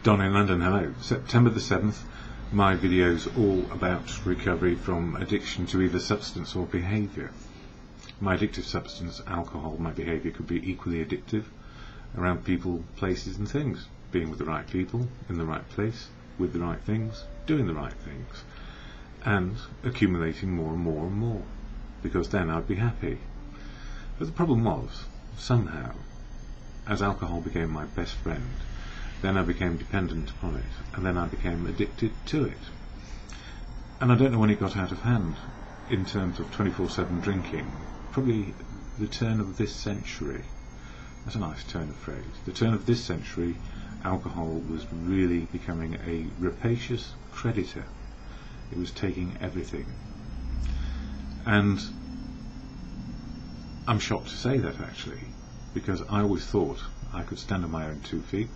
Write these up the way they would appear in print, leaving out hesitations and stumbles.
Don in London, hello. September the 7th, my video's all about recovery from addiction to either substance or behaviour. My addictive substance, alcohol, my behaviour could be equally addictive around people, places and things. Being with the right people, in the right place, with the right things, doing the right things, and accumulating more and more and more, because then I'd be happy. But the problem was, somehow, as alcohol became my best friend, then I became dependent upon it, and then I became addicted to it. And I don't know when it got out of hand in terms of 24/7 drinking. Probably the turn of this century. That's a nice turn of phrase. The turn of this century, alcohol was really becoming a rapacious creditor. It was taking everything. And I'm shocked to say that, actually, because I always thought I could stand on my own 2 feet,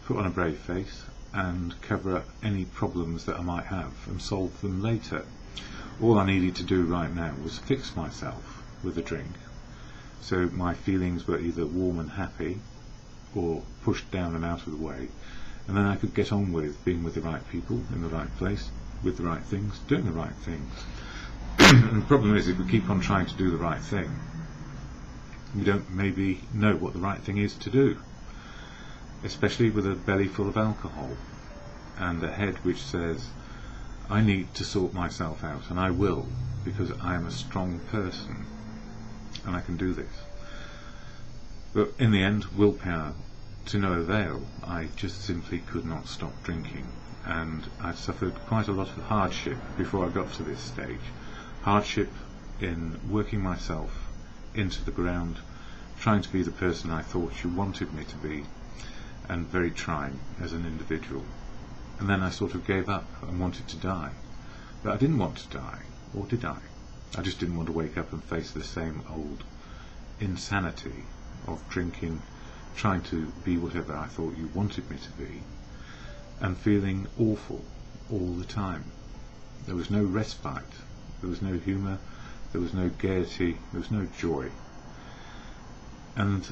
put on a brave face and cover up any problems that I might have and solve them later. All I needed to do right now was fix myself with a drink, so my feelings were either warm and happy or pushed down and out of the way, and then I could get on with being with the right people, in the right place, with the right things, doing the right things. And the problem is, if we keep on trying to do the right thing, we don't maybe know what the right thing is to do, especially with a belly full of alcohol and a head which says, I need to sort myself out, and I will, because I am a strong person and I can do this. But in the end, willpower to no avail. I just simply could not stop drinking, and I'd suffered quite a lot of hardship before I got to this stage. Hardship in working myself into the ground, trying to be the person I thought you wanted me to be, and very trying as an individual. And then I sort of gave up and wanted to die. But I didn't want to die, or did I? I just didn't want to wake up and face the same old insanity of drinking, trying to be whatever I thought you wanted me to be, and feeling awful all the time. There was no respite, there was no humour, there was no gaiety, there was no joy. And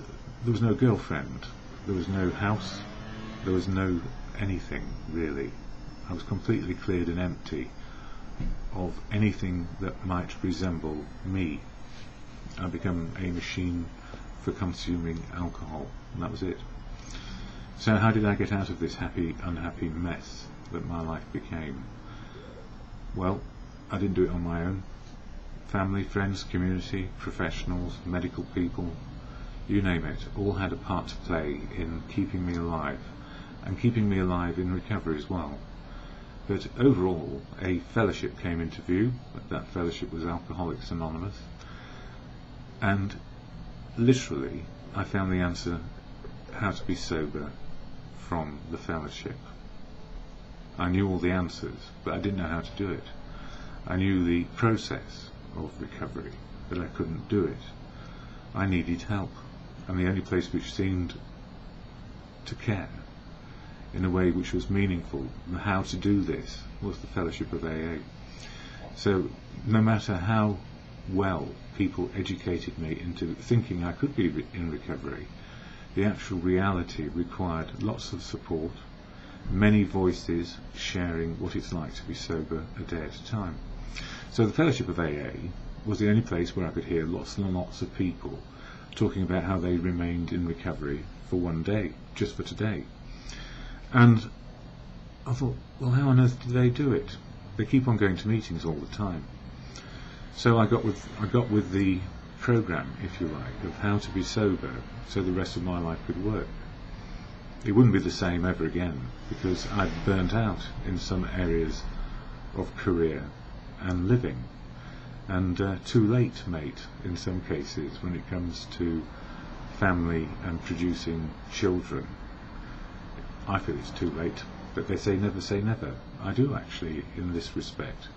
there was no girlfriend, there was no house, there was no anything really. I was completely cleared and empty of anything that might resemble me. I became a machine for consuming alcohol, and that was it. So how did I get out of this happy, unhappy mess that my life became? Well, I didn't do it on my own. Family, friends, community, professionals, medical people, you name it, all had a part to play in keeping me alive, and keeping me alive in recovery as well. But overall, a fellowship came into view. That fellowship was Alcoholics Anonymous, and literally I found the answer how to be sober from the fellowship. I knew all the answers, but I didn't know how to do it. I knew the process of recovery, but I couldn't do it. I needed help, and the only place which seemed to care in a way which was meaningful and how to do this was the fellowship of AA. So no matter how well people educated me into thinking I could be in recovery, the actual reality required lots of support, many voices sharing what it's like to be sober a day at a time. So the fellowship of AA was the only place where I could hear lots and lots of people talking about how they remained in recovery for one day, just for today. And I thought, well, how on earth do they do it? They keep on going to meetings all the time. So I got with the program, if you like, of how to be sober so the rest of my life could work. It wouldn't be the same ever again, because I'd burnt out in some areas of career and living, and too late, mate, in some cases when it comes to family and producing children. I feel it's too late, but they say never. I do actually, in this respect,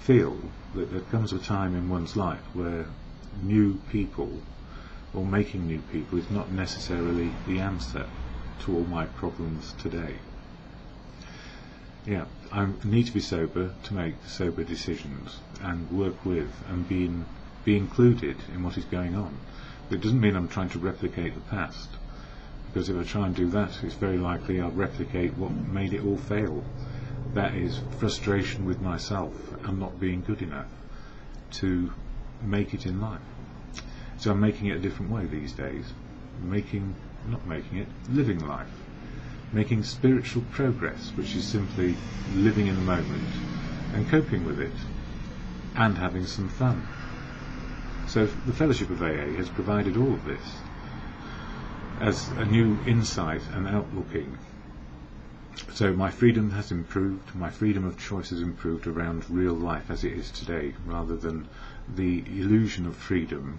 feel that there comes a time in one's life where new people, or making new people, is not necessarily the answer to all my problems today. Yeah, I need to be sober to make sober decisions and work with and be included in what is going on. But it doesn't mean I'm trying to replicate the past. because if I try and do that, it's very likely I'll replicate what made it all fail. That is frustration with myself and not being good enough to make it in life. So I'm making it a different way these days. Living life. Making spiritual progress, which is simply living in the moment and coping with it and having some fun. So the Fellowship of AA has provided all of this as a new insight and outlooking. So my freedom has improved, my freedom of choice has improved around real life as it is today, rather than the illusion of freedom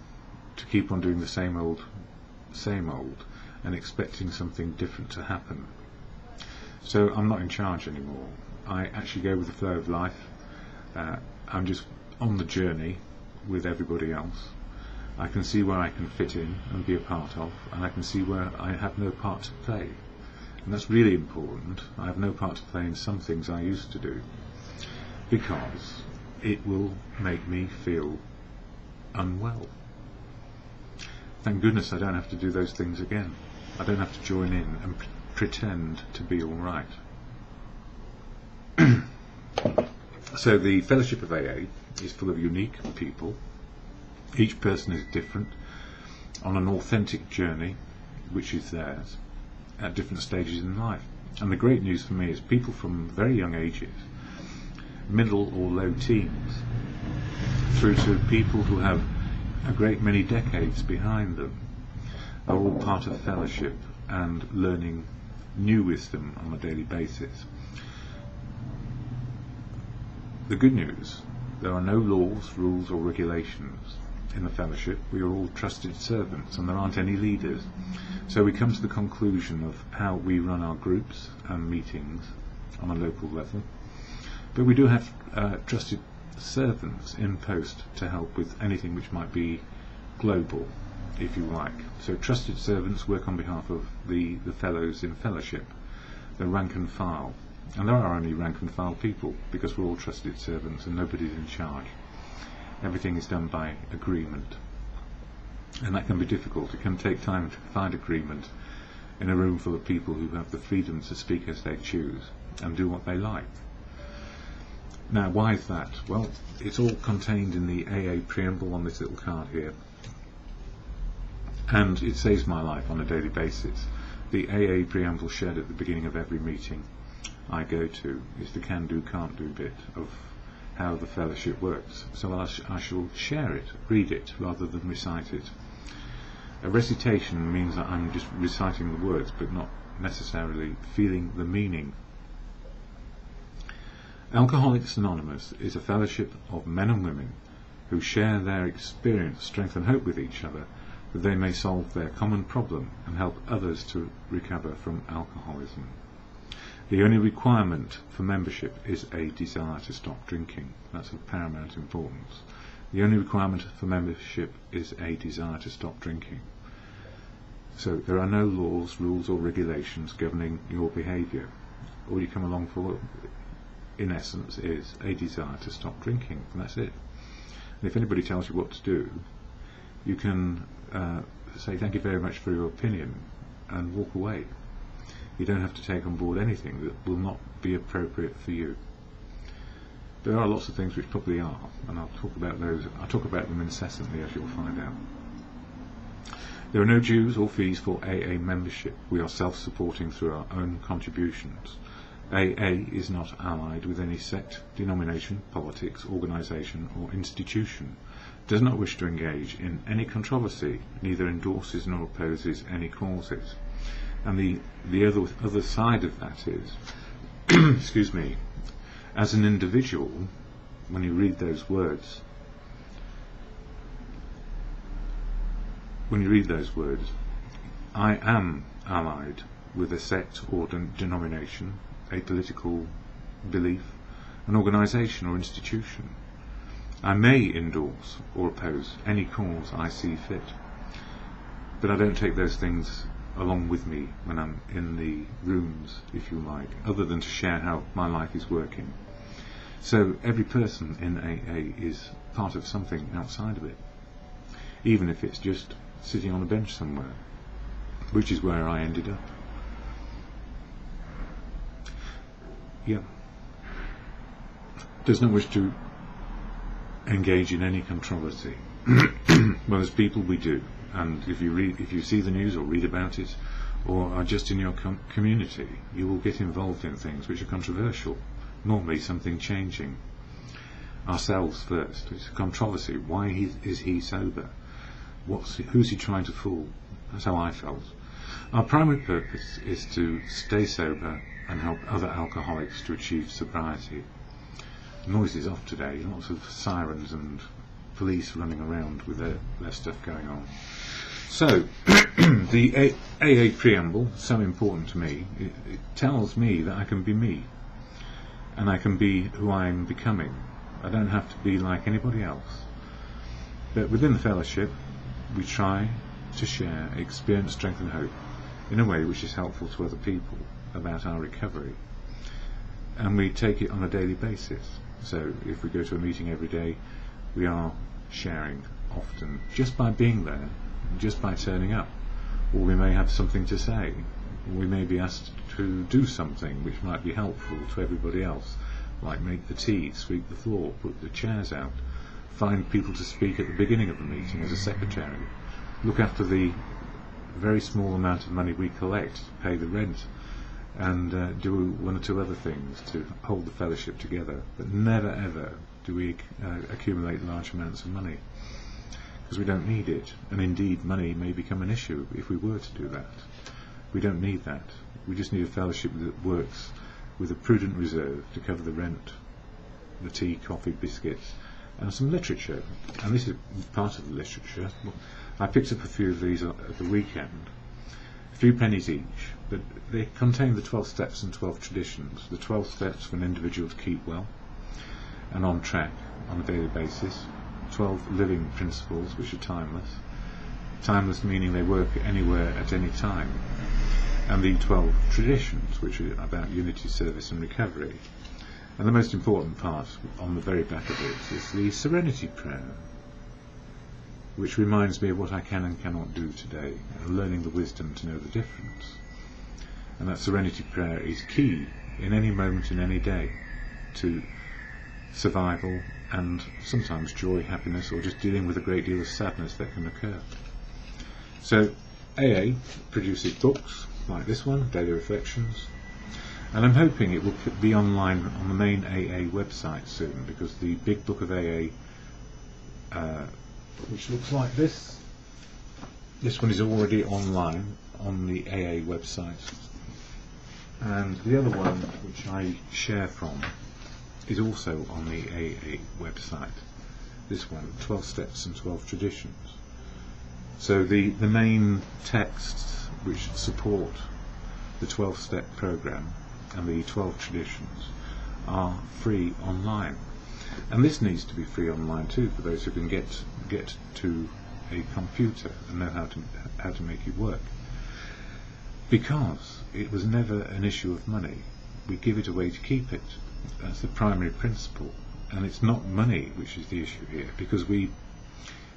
to keep on doing the same old, and expecting something different to happen. So I'm not in charge anymore. I actually go with the flow of life. I'm just on the journey with everybody else. I can see where I can fit in and be a part of, and I can see where I have no part to play. And that's really important. I have no part to play in some things I used to do, because it will make me feel unwell. Thank goodness I don't have to do those things again. I don't have to join in and pretend to be all right. So the Fellowship of AA is full of unique people. Each person is different, on an authentic journey, which is theirs, at different stages in life. And the great news for me is people from very young ages, middle or low teens, through to people who have a great many decades behind them, are all part of the fellowship and learning new wisdom on a daily basis. The good news, there are no laws, rules or regulations in the fellowship. We are all trusted servants and there aren't any leaders. So we come to the conclusion of how we run our groups and meetings on a local level. But we do have trusted servants in post to help with anything which might be global, if you like. So trusted servants work on behalf of the fellows in fellowship, the rank and file. And there are only rank and file people, because we're all trusted servants and nobody's in charge. Everything is done by agreement. And that can be difficult. It can take time to find agreement in a room full of people who have the freedom to speak as they choose and do what they like. Now, why is that? Well, it's all contained in the AA preamble on this little card here. And it saves my life on a daily basis. The AA preamble shared at the beginning of every meeting I go to is the can-do, can't-do bit of how the fellowship works. So I shall share it, read it, rather than recite it. A recitation means that I'm just reciting the words, but not necessarily feeling the meaning. Alcoholics Anonymous is a fellowship of men and women who share their experience, strength and hope with each other, that they may solve their common problem and help others to recover from alcoholism. The only requirement for membership is a desire to stop drinking. That's of paramount importance. The only requirement for membership is a desire to stop drinking. So there are no laws, rules or regulations governing your behaviour. All you come along for, in essence, is a desire to stop drinking, and that's it. And if anybody tells you what to do, you can say thank you very much for your opinion and walk away. You don't have to take on board anything that will not be appropriate for you. There are lots of things which probably are, and I'll talk about those. I'll talk about them incessantly, as you'll find out. There are no dues or fees for AA membership. We are self-supporting through our own contributions. AA is not allied with any sect, denomination, politics, organisation or institution, does not wish to engage in any controversy, neither endorses nor opposes any causes. And the other side of that is, excuse me, as an individual, when you read those words, I am allied with a sect or denomination, a political belief, an organisation or institution. I may endorse or oppose any cause I see fit, but I don't take those things along with me when I'm in the rooms, if you like, other than to share how my life is working. So every person in AA is part of something outside of it, even if it's just sitting on a bench somewhere. which is where I ended up. Yeah. Does not wish to engage in any controversy. Well, as people we do, and if you see the news or read about it, or are just in your community, you will get involved in things which are controversial. Normally something changing. Ourselves first. It's a controversy. Why is he sober? Who's he trying to fool? That's how I felt. Our primary purpose is to stay sober and help other alcoholics to achieve sobriety. The noise is off today. Lots of sirens and police running around with their stuff going on. So, the AA preamble, so important to me, it tells me that I can be me, and I can be who I'm becoming. I don't have to be like anybody else. But within the fellowship, we try to share experience, strength and hope in a way which is helpful to other people about our recovery. And we take it on a daily basis. So if we go to a meeting every day, we are sharing often, just by being there, just by turning up. Or we may have something to say. We may be asked to do something which might be helpful to everybody else, like make the tea, sweep the floor, put the chairs out, find people to speak at the beginning of the meeting as a secretary, look after the very small amount of money we collect, pay the rent, and do one or two other things to hold the fellowship together. But never ever do we accumulate large amounts of money, because we don't need it. And indeed, money may become an issue if we were to do that. We don't need that. We just need a fellowship that works with a prudent reserve to cover the rent, the tea, coffee, biscuits, and some literature. And this is part of the literature. I picked up a few of these at the weekend, a few pennies each, but they contain the 12 steps and 12 traditions, the 12 steps for an individual to keep well and on track on a daily basis, 12 living principles which are timeless, timeless meaning they work anywhere at any time, and the 12 traditions which are about unity, service and recovery. And the most important part on the very back of it is the serenity prayer, which reminds me of what I can and cannot do today, and learning the wisdom to know the difference. And that serenity prayer is key in any moment in any day to survival and sometimes joy, happiness, or just dealing with a great deal of sadness that can occur. So AA produces books like this one, Daily Reflections, and I'm hoping it will be online on the main AA website soon, because the big book of AA, which looks like this one is already online on the AA website, and the other one which I share from is also on the AA website. This one, 12 Steps and 12 Traditions. So the main texts which support the 12-step program and the 12 traditions are free online. And this needs to be free online too, for those who can get to a computer and know how to make it work. Because it was never an issue of money. We give it away to keep it. That's the primary principle. And it's not money which is the issue here, because we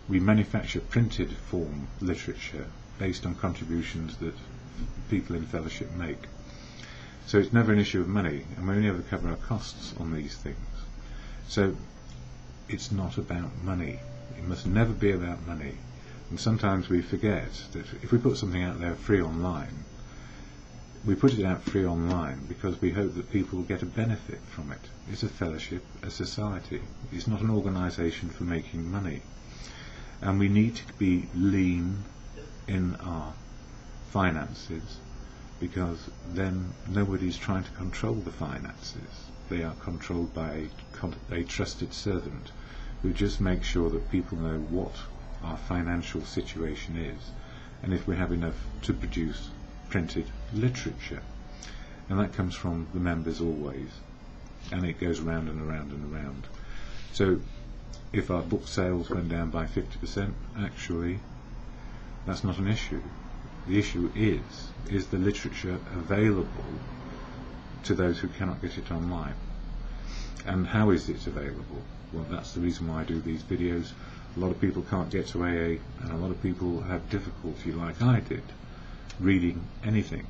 manufacture printed form literature based on contributions that people in fellowship make. So it's never an issue of money, and we only ever cover our costs on these things. So it's not about money. It must never be about money. And sometimes we forget that if we put something out there free online, we put it out free online because we hope that people will get a benefit from it. It's a fellowship, a society. It's not an organisation for making money. And we need to be lean in our finances, because then nobody's trying to control the finances. They are controlled by a trusted servant who just makes sure that people know what our financial situation is, and if we have enough to produce printed literature. And that comes from the members always, and it goes round and around and around. So if our book sales went down by 50%, actually that's not an issue. The issue is the literature available to those who cannot get it online? And how is it available? Well, that's the reason why I do these videos. A lot of people can't get to AA, and a lot of people have difficulty like I did. reading anything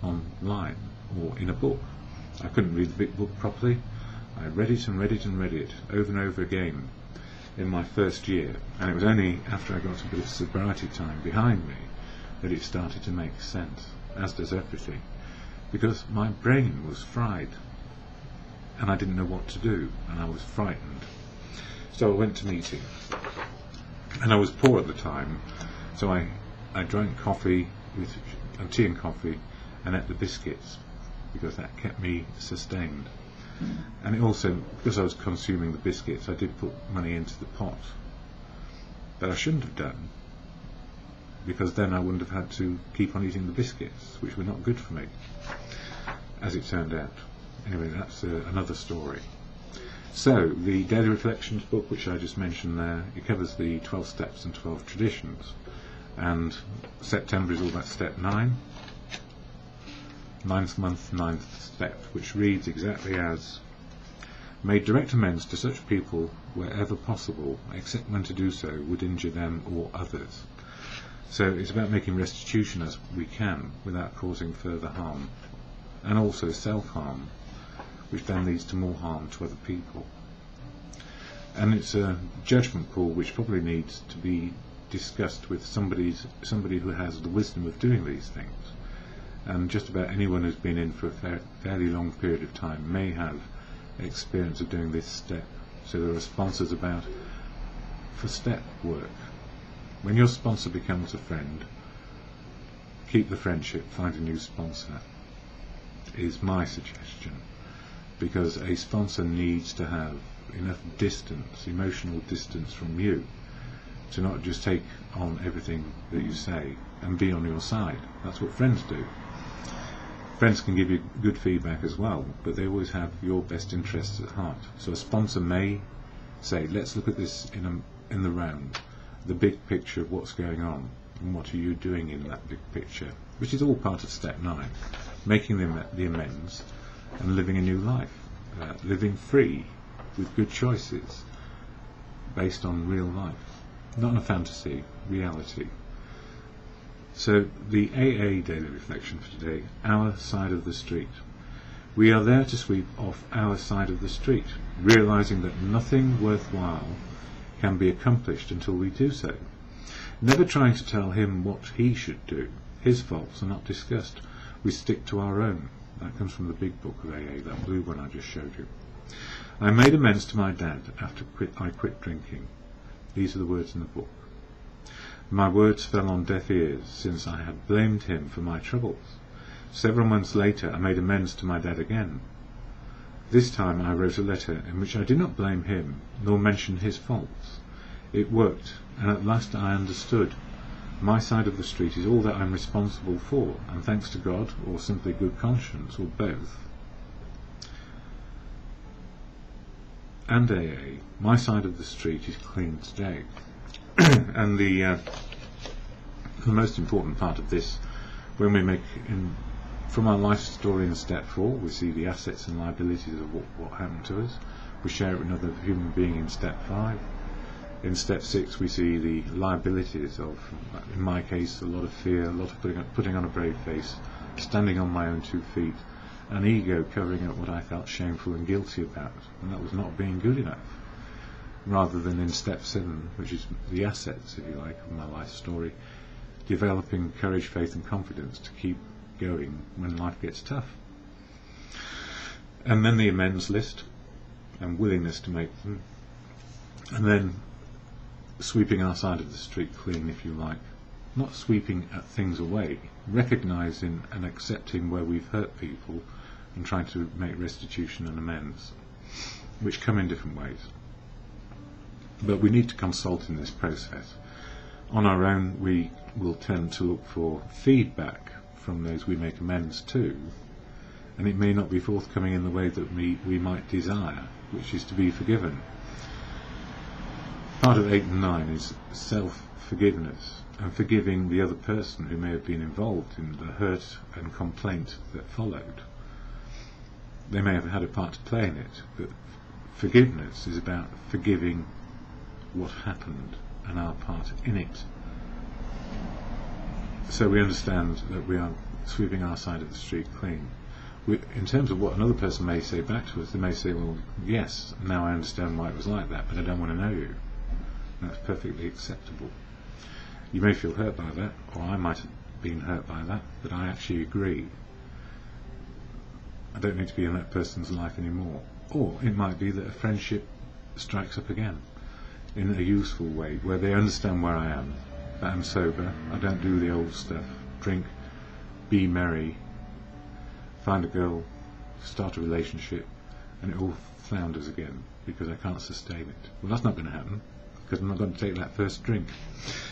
online or in a book. I couldn't read the big book properly. I read it and read it and read it over and over again in my first year, and it was only after I got a bit of sobriety time behind me that it started to make sense, as does everything, because my brain was fried and I didn't know what to do, and I was frightened. So I went to meetings, and I was poor at the time, so I drank coffee with tea and coffee and ate the biscuits, because that kept me sustained. And it also, because I was consuming the biscuits, I did put money into the pot that I shouldn't have done, because then I wouldn't have had to keep on eating the biscuits, which were not good for me, as it turned out. Anyway, that's another story. So, the Daily Reflections book, which I just mentioned there, it covers the 12 steps and 12 traditions, and September is all about step 9, 9th month, 9th step, which reads exactly as: made direct amends to such people wherever possible, except when to do so would injure them or others. So it's about making restitution as we can without causing further harm, and also self-harm, which then leads to more harm to other people. And it's a judgment call which probably needs to be discussed with somebody who has the wisdom of doing these things. And just about anyone who's been in for a fairly long period of time may have experience of doing this step. So there are sponsors about for step work. When your sponsor becomes a friend, keep the friendship, find a new sponsor, is my suggestion, because a sponsor needs to have enough distance, emotional distance from you, to not just take on everything that you say and be on your side. That's what friends do. Friends can give you good feedback as well, but they always have your best interests at heart. So a sponsor may say, let's look at this in the round, the big picture of what's going on, and what are you doing in that big picture, which is all part of step 9, making the amends and living a new life, living free with good choices based on real life, not on a fantasy, reality. So the AA Daily Reflection for today, our side of the street. We are there to sweep off our side of the street, realizing that nothing worthwhile can be accomplished until we do so. Never trying to tell him what he should do. His faults are not discussed. We stick to our own. That comes from the big book of AA, that blue one I just showed you. I made amends to my dad after I quit drinking. These are the words in the book. My words fell on deaf ears, since I had blamed him for my troubles. Several months later I made amends to my dad again. This time I wrote a letter in which I did not blame him, nor mention his faults. It worked, and at last I understood. My side of the street is all that I'm responsible for, and thanks to God, or simply good conscience, or both, and AA, my side of the street is clean today. And the most important part of this, when we make from our life story in step 4, we see the assets and liabilities of what happened to us. We share it with another human being in step 5. In step 6 we see the liabilities of, in my case, a lot of fear, a lot of putting on a brave face, standing on my own 2 feet, an ego covering up what I felt shameful and guilty about, and that was not being good enough. Rather than in step 7, which is the assets, if you like, of my life story, developing courage, faith and confidence to keep going when life gets tough. And then the amends list and willingness to make them, and then sweeping our side of the street clean, if you like, not sweeping things away, recognising and accepting where we've hurt people and trying to make restitution and amends, which come in different ways. But we need to consult in this process. On our own we will tend to look for feedback from those we make amends to, and it may not be forthcoming in the way that we might desire, which is to be forgiven. Part of 8 and 9 is self-forgiveness, and forgiving the other person who may have been involved in the hurt and complaint that followed. They may have had a part to play in it, but forgiveness is about forgiving what happened and our part in it. So we understand that we are sweeping our side of the street clean. In terms of what another person may say back to us, they may say, well, yes, now I understand why it was like that, but I don't want to know you. And that's perfectly acceptable. You may feel hurt by that, or I might have been hurt by that, but I actually agree. I don't need to be in that person's life anymore. Or it might be that a friendship strikes up again in a useful way, where they understand where I am, that I'm sober, I don't do the old stuff, drink, be merry, find a girl, start a relationship, and it all flounders again because I can't sustain it. Well, that's not going to happen because I'm not going to take that first drink.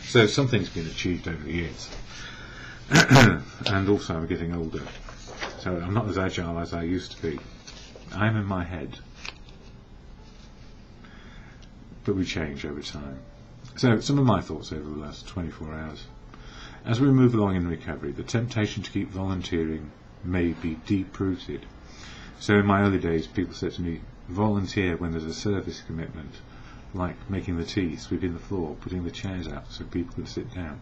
So something's been achieved over the years. And also I'm getting older, so I'm not as agile as I used to be. I'm in my head, but we change over time. So some of my thoughts over the last 24 hours. As we move along in recovery, the temptation to keep volunteering may be deep-rooted. So in my early days, people said to me, volunteer when there's a service commitment, like making the tea, sweeping the floor, putting the chairs out so people could sit down.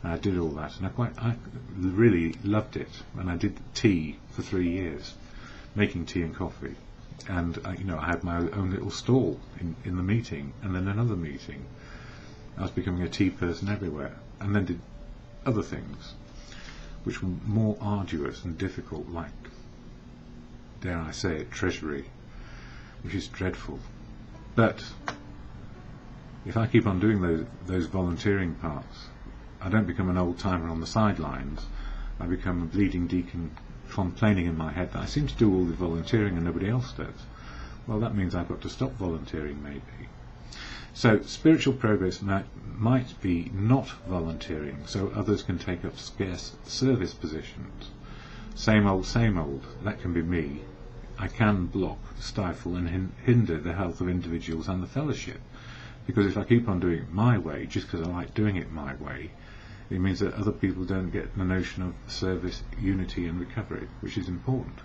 And I did all that, and I really loved it. And I did tea for 3 years, making tea and coffee. And I had my own little stall in the meeting, and then another meeting. I was becoming a tea person everywhere, and then did other things which were more arduous and difficult, like, dare I say it, treasury, which is dreadful. But if I keep on doing those volunteering parts, I don't become an old-timer on the sidelines. I become a bleeding deacon complaining in my head that I seem to do all the volunteering and nobody else does. Well, that means I've got to stop volunteering, maybe. So spiritual progress might be not volunteering, so others can take up scarce service positions. Same old, that can be me. I can block, stifle and hinder the health of individuals and the fellowship, because if I keep on doing it my way, just because I like doing it my way, it means that other people don't get the notion of service, unity and recovery, which is important.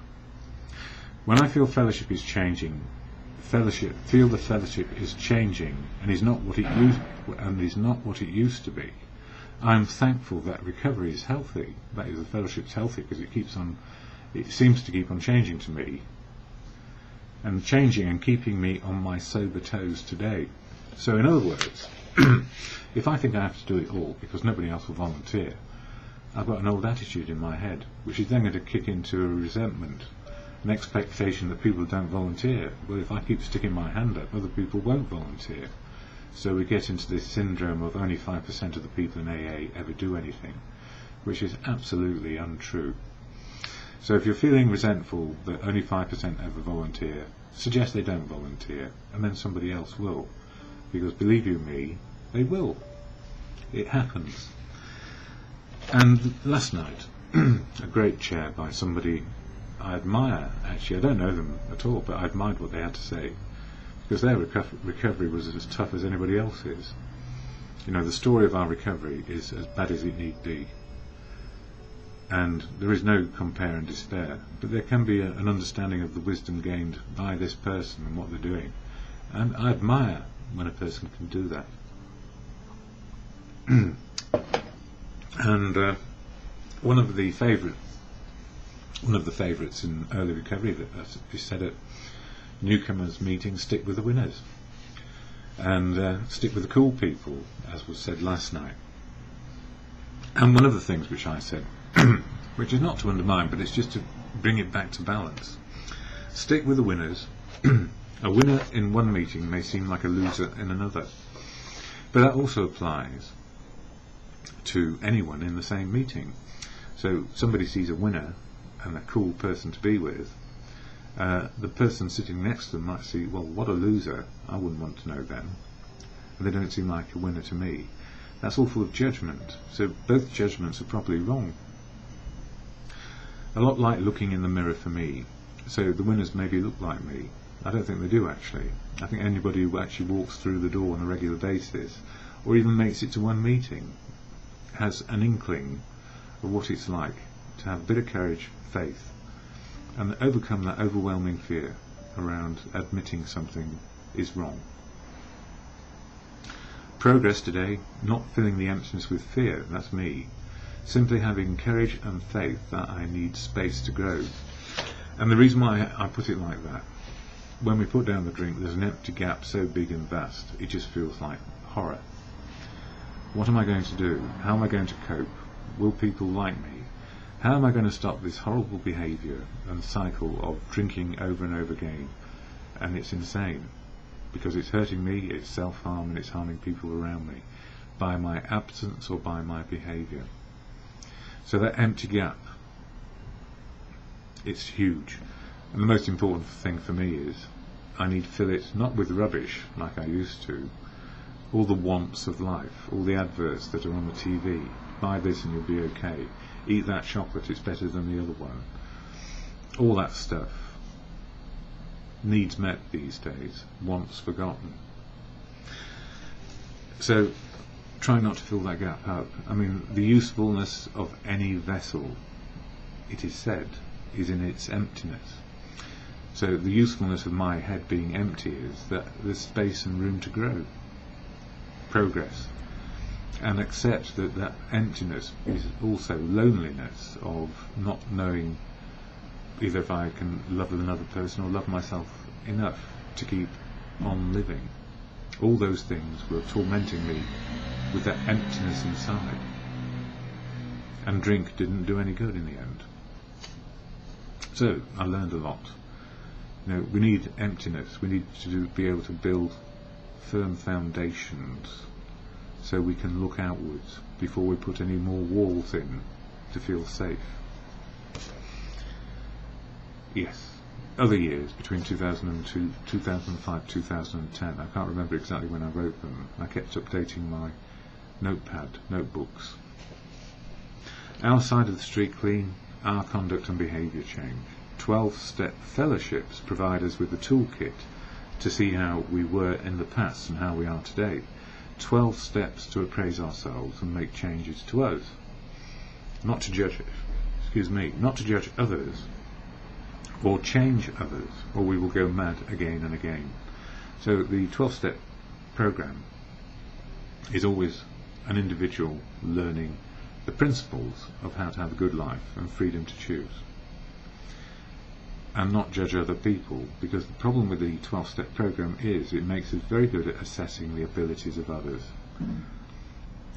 When I feel fellowship is changing, the fellowship is changing and is not what it used to be, I'm thankful that recovery is healthy. That is, the fellowship's healthy because it seems to keep on changing to me, and changing and keeping me on my sober toes today. So in other words, if I think I have to do it all because nobody else will volunteer, I've got an old attitude in my head, which is then going to kick into a resentment, an expectation that people don't volunteer. Well, if I keep sticking my hand up, other people won't volunteer. So we get into this syndrome of only 5% of the people in AA ever do anything, which is absolutely untrue. So if you're feeling resentful that only 5% ever volunteer, suggest they don't volunteer, and then somebody else will. Because believe you me, they will. It happens. And last night, a great chair by somebody I admire, actually. I don't know them at all, but I admired what they had to say, because their recovery was as tough as anybody else's. The story of our recovery is as bad as it need be, and there is no compare and despair, but there can be an understanding of the wisdom gained by this person and what they're doing, and I admire when a person can do that. And one of the favourites in early recovery that is said at newcomers meetings: stick with the winners, and stick with the cool people, as was said last night. And one of the things which I said, which is not to undermine, but it's just to bring it back to balance: stick with the winners. A winner in one meeting may seem like a loser in another, but that also applies to anyone in the same meeting. So somebody sees a winner and a cool person to be with, the person sitting next to them might see, well, what a loser, I wouldn't want to know them, and they don't seem like a winner to me. That's all full of judgment, so both judgments are probably wrong. A lot like looking in the mirror for me, so the winners maybe look like me. I don't think they do, actually. I think anybody who actually walks through the door on a regular basis, or even makes it to one meeting, has an inkling of what it's like to have a bit of courage, faith, and overcome that overwhelming fear around admitting something is wrong. Progress today, not filling the emptiness with fear, that's me. simply having courage and faith that I need space to grow. And the reason why I put it like that, when we put down the drink, there's an empty gap so big and vast, it just feels like horror. What am I going to do? How am I going to cope? Will people like me? How am I going to stop this horrible behaviour and cycle of drinking over and over again? And it's insane, because it's hurting me, it's self-harm, and it's harming people around me by my absence or by my behaviour. So that empty gap, it's huge. And the most important thing for me is I need to fill it not with rubbish like I used to, all the wants of life, all the adverts that are on the TV. Buy this and you'll be okay. Eat that chocolate, it's better than the other one. All that stuff. Needs met these days, wants forgotten. So try not to fill that gap up. I mean, the usefulness of any vessel, it is said, is in its emptiness. So the usefulness of my head being empty is that there's space and room to grow, progress, and accept that that emptiness is also loneliness of not knowing either if I can love another person or love myself enough to keep on living. All those things were tormenting me with that emptiness inside, and drink didn't do any good in the end. So I learned a lot. You know, we need emptiness. We need to be able to build firm foundations so we can look outwards before we put any more walls in to feel safe. Yes, other years between 2002, 2005, 2010, I can't remember exactly when I wrote them. I kept updating my notebooks. Our side of the street clean, our conduct and behaviour change. 12-step fellowships provide us with a toolkit to see how we were in the past and how we are today. 12 steps to appraise ourselves and make changes to us. Not to judge not to judge others or change others, or we will go mad again and again. So the 12-step program is always an individual learning the principles of how to have a good life and freedom to choose, and not judge other people, because the problem with the 12-step program is it makes us very good at assessing the abilities of others,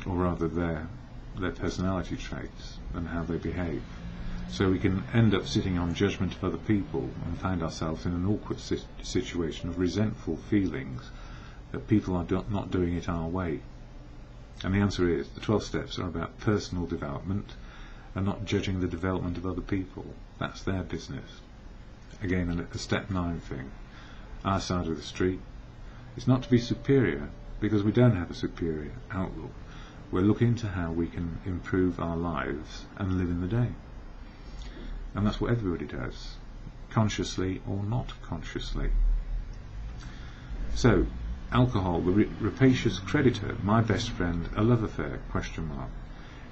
or rather their personality traits and how they behave. So we can end up sitting on judgment of other people and find ourselves in an awkward situation of resentful feelings that people are not doing it our way. And the answer is, the 12 steps are about personal development and not judging the development of other people. That's their business. Again, a step 9 thing. Our side of the street is not to be superior, because we don't have a superior outlook. We're looking to how we can improve our lives and live in the day. And that's what everybody does, consciously or not consciously. So, alcohol, the rapacious creditor, my best friend, a love affair, ?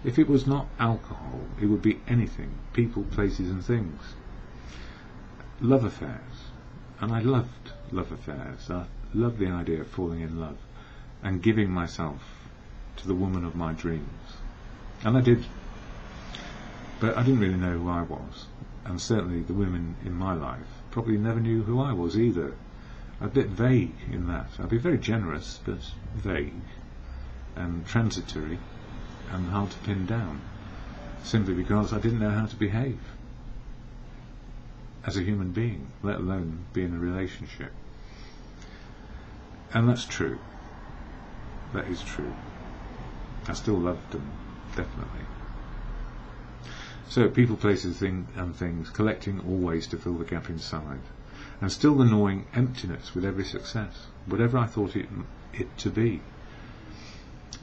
If it was not alcohol, it would be anything, people, places and things. Love affairs, and I loved love affairs. I loved the idea of falling in love and giving myself to the woman of my dreams. And I did. But I didn't really know who I was, and certainly the women in my life probably never knew who I was either. A bit vague in that. I'd be very generous, but vague and transitory and hard to pin down, simply because I didn't know how to behave as a human being, let alone be in a relationship. And that's true. That is true. I still loved them, definitely. So, people, places, and things, collecting always to fill the gap inside, and still the gnawing emptiness with every success, whatever I thought it to be.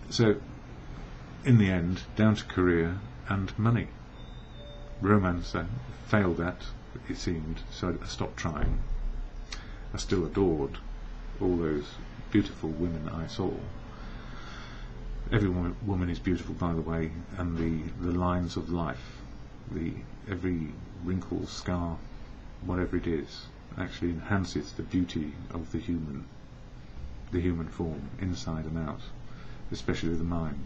So, in the end, down to career and money. Romance I failed at, it seemed, so I stopped trying. I still adored all those beautiful women I saw. Every woman is beautiful, by the way, and the lines of life, every wrinkle, scar, whatever it is, actually enhances the beauty of the human form, inside and out, especially the mind.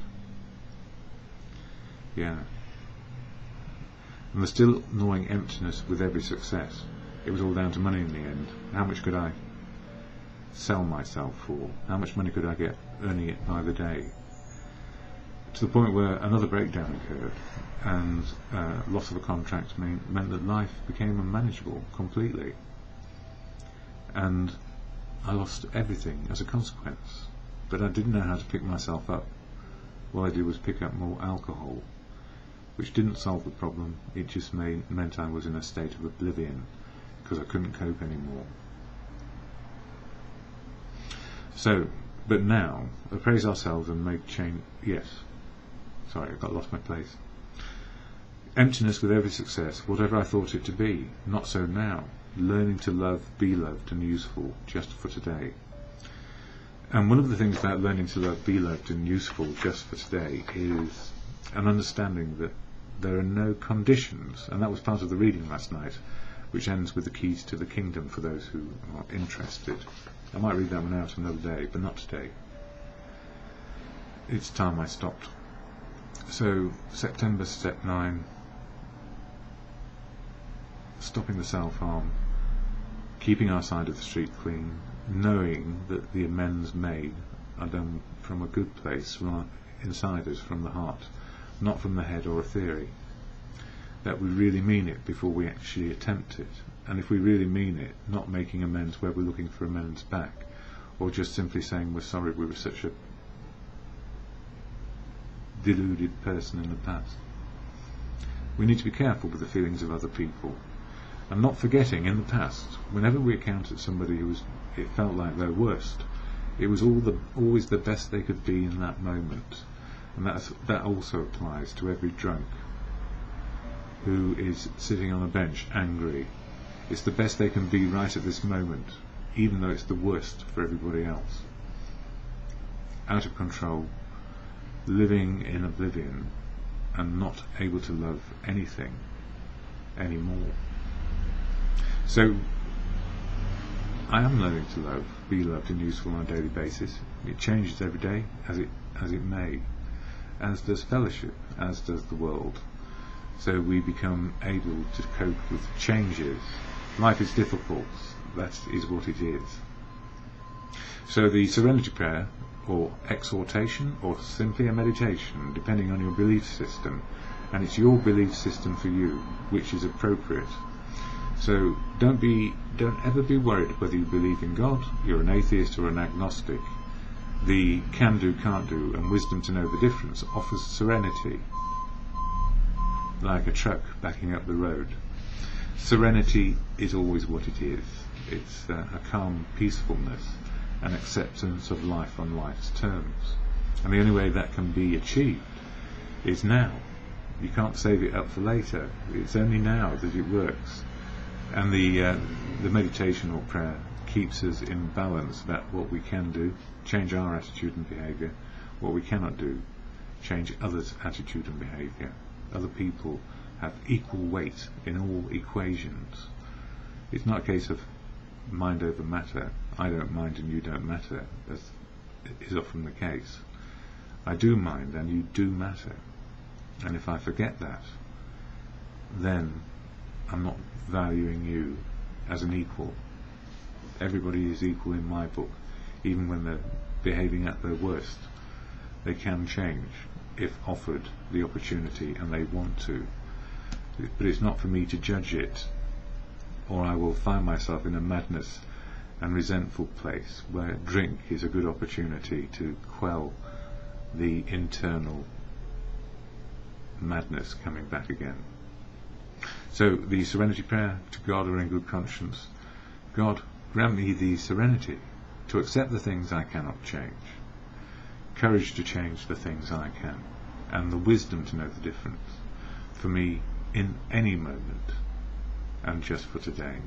Yeah. and the still gnawing emptiness with every success. It was all down to money in the end. How much could I sell myself for? How much money could I get earning it by the day? To the point where another breakdown occurred, and loss of a contract meant that life became unmanageable completely, and I lost everything as a consequence. But I didn't know how to pick myself up. All I did was pick up more alcohol, which didn't solve the problem. It just meant I was in a state of oblivion because I couldn't cope anymore. So, but now, appraise ourselves and make change. Yes, sorry, I lost my place. Emptiness with every success, whatever I thought it to be. Not so now. Learning to love, be loved and useful, just for today. And one of the things about learning to love, be loved and useful just for today is an understanding that there are no conditions, and that was part of the reading last night, which ends with the keys to the kingdom for those who are interested. I might read that one out another day, but not today. It's time I stopped. So, September, step 9, stopping the self-harm, keeping our side of the street clean, knowing that the amends made are done from a good place, right inside us, from the heart, not from the head or a theory. That we really mean it before we actually attempt it, and if we really mean it, not making amends where we're looking for amends back, or just simply saying we're sorry we were such a deluded person in the past. We need to be careful with the feelings of other people, and not forgetting in the past, whenever we encountered somebody who it felt like their worst, it was always the best they could be in that moment, and that also applies to every drunk who is sitting on a bench angry. It's the best they can be right at this moment, even though it's the worst for everybody else. Out of control, living in oblivion, and not able to love anything anymore. So, I am learning to love, be loved and useful on a daily basis. It changes every day as it may, as does fellowship, as does the world. So we become able to cope with changes. Life is difficult, that is what it is. So the serenity prayer, or exhortation, or simply a meditation, depending on your belief system, and it's your belief system for you, which is appropriate. So don't ever be worried whether you believe in God, you're an atheist or an agnostic. The can do, can't do, and wisdom to know the difference offers serenity, like a truck backing up the road. Serenity is always what it is. It's a calm peacefulness, an acceptance of life on life's terms. And the only way that can be achieved is now. You can't save it up for later. It's only now that it works. And the meditation or prayer keeps us in balance about what we can do, change our attitude and behaviour, what we cannot do, change others' attitude and behaviour. Other people have equal weight in all equations. It's not a case of mind over matter. I don't mind and you don't matter, as is often the case. I do mind and you do matter. And if I forget that, then I'm not valuing you as an equal. Everybody is equal in my book, even when they're behaving at their worst. They can change if offered the opportunity and they want to. But it's not for me to judge it, or I will find myself in a madness and resentful place where drink is a good opportunity to quell the internal madness coming back again. So the serenity prayer to God or in good conscience: God, grant me the serenity to accept the things I cannot change, courage to change the things I can, and the wisdom to know the difference for me in any moment and just for today.